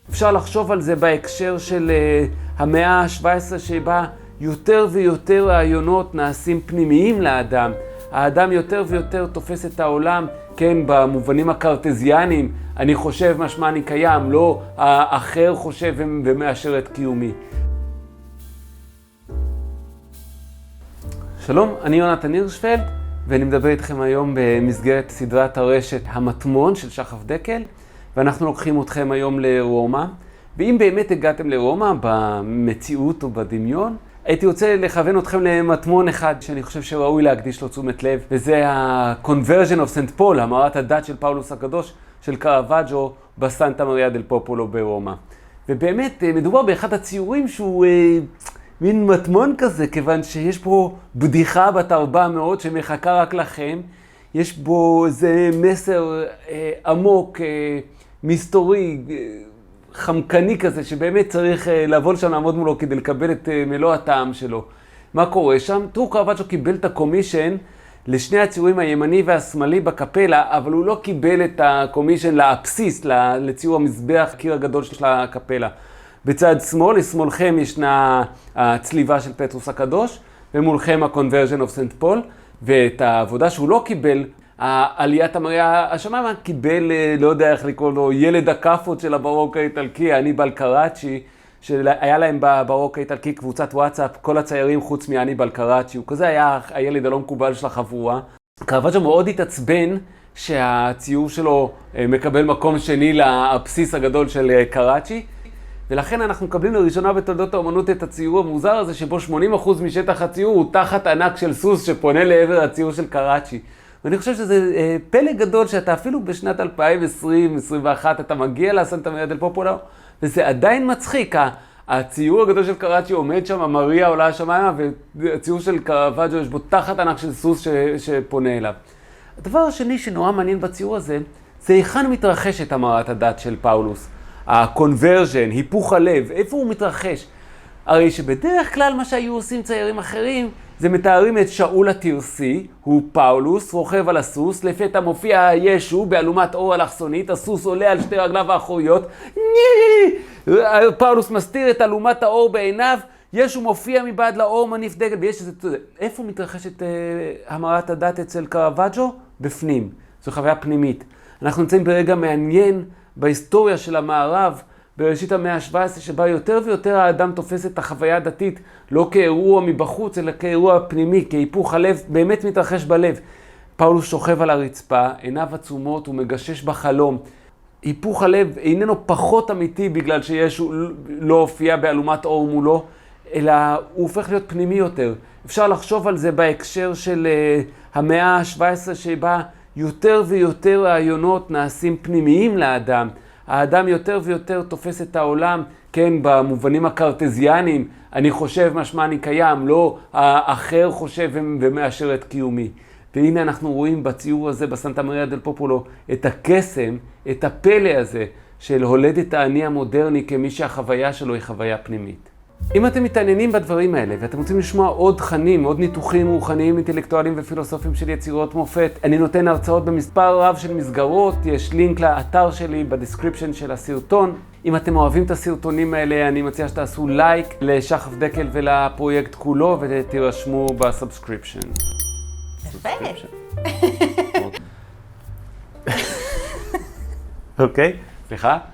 אפשר לחשוב על זה בהקשר של המאה ה-17 שבה יותר ויותר רעיונות נעשים פנימיים לאדם. האדם יותר ויותר תופס את העולם, כן, במובנים הקרטזיאניים, אני חושב משמע אני קיים, לא האחר חושב ומאשר את קיומי. שלום, אני יונתן הירשפלד, ואני מדבר איתכם היום במסגרת סדרת הרשת המטמון של שחף דקל, ואנחנו לוקחים אתכם היום לרומא. ואם באמת הגעתם לרומא במציאות או בדמיון, הייתי רוצה לכוון אתכם למטמון אחד שאני חושב שראוי להקדיש לו תשומת לב, וזה ה-Conversion of St. Paul, המרת הדת של פאולוס הקדוש של קרוואג'ו בסנטה מריה דל פופולו ברומא. ובאמת מדובר באחד הציורים שהוא מין מטמון כזה, כיוון שיש פה בדיחה בת 400 שמחכה רק לכם. יש בו איזה מסר עמוק, מסתורי, חמקני כזה, שבאמת צריך לבוא לשם לעמוד מולו כדי לקבל את מלוא הטעם שלו. מה קורה שם? תראו, קרוואג'ו קיבל את הקומישן לשני הציורים הימני והשמאלי בקפלה, אבל הוא לא קיבל את הקומישן לאבסיס, לציור המזבח, הקיר הגדול של הקפלה. בצד שמאל, לשמאלכם ישנה הצליבה של פטרוס הקדוש, ומולכם ה-Conversion of St. Paul, ואת העבודה שהוא לא קיבל, העליית המריה השמיימה, קיבל, לא יודע איך לקרוא לו, ילד הכאפות של הברוק האיטלקי, אניבל קראצ'י, שהיה להם בברוק האיטלקי קבוצת וואטסאפ, כל הציירים חוץ מאניבל קראצ'י, הוא כזה היה הילד הלא מקובל של החבורה. קרוואג'ו מאוד התעצבן שהציור שלו מקבל מקום שני לאבסיס הגדול של קראצ'י, ולכן אנחנו מקבלים לראשונה בתולדות האומנות את הציור המוזר הזה, שבו 80% משטח הציור הוא תחת ענק של סוס שפונה לעבר הציור של קראצ'י. ואני חושב שזה פלא גדול שאתה אפילו בשנת 2020-2021 אתה מגיע לסנטה מריה דל פופולו, וזה עדיין מצחיק. הציור הגדול של קראצ'י עומד שם, המריה עולה השמיימה, והציור של קרוואג'ו יש בו תחת ענק של סוס שפונה אליו. הדבר השני שנורא מעניין בציור הזה, זה היכן מתרחשת המרת הדת של פאולוס. ה-Conversion, היפוך הלב, איפה הוא מתרחש? הרי שבדרך כלל מה שהיו עושים ציירים אחרים, זה מתארים את שאול התרסי, הוא פאולוס, רוכב על הסוס, לפתע מופיע ישו באלומת אור אלכסונית, הסוס עולה על שתי רגליו האחוריות, פאולוס מסתיר את אלומת האור בעיניו, ישו מופיע מבעד לאור מניף דגל, ויש איזה... איפה מתרחשת המרת הדת אצל קרוואג'ו? בפנים, זו חוויה פנימית. אנחנו נמצאים ברגע מעניין בהיסטוריה של המערב, בראשית המאה ה-17, שבה יותר ויותר האדם תופס את החוויה הדתית לא כאירוע מבחוץ, אלא כאירוע פנימי, כהיפוך הלב, באמת מתרחש בלב. פאולוס שוכב על הרצפה, עיניו עצומות, הוא מגשש בחלום. היפוך הלב איננו פחות אמיתי בגלל שישו לא הופיע באלומת אור מולו, אלא הוא הופך להיות פנימי יותר. אפשר לחשוב על זה בהקשר של המאה ה-17, שבה יותר ויותר רעיונות נעשים פנימיים לאדם. האדם יותר ויותר תופס את העולם, כן, במובנים הקרטזיאניים, אני חושב משמע אני קיים, לא האחר חושב ומאשר את קיומי. והנה אנחנו רואים בציור הזה בסנטה מריה דל פופולו את הקסם, את הפלא הזה של הולדת האני המודרני כמי שהחוויה שלו היא חוויה פנימית. אם אתם מתעניינים בדברים האלה ואתם רוצים לשמוע עוד תכנים, עוד ניתוחים רוחניים, אינטלקטואליים ופילוסופיים של יצירות מופת, אני נותן הרצאות במספר רב של מסגרות, יש לינק לאתר שלי בדסקריפשן של הסרטון. אם אתם אוהבים את הסרטונים האלה, אני מציע שתעשו לייק לשחף דקל ולפרויקט כולו ותירשמו בסאבסקריפשן. יפה. אוקיי, סליחה.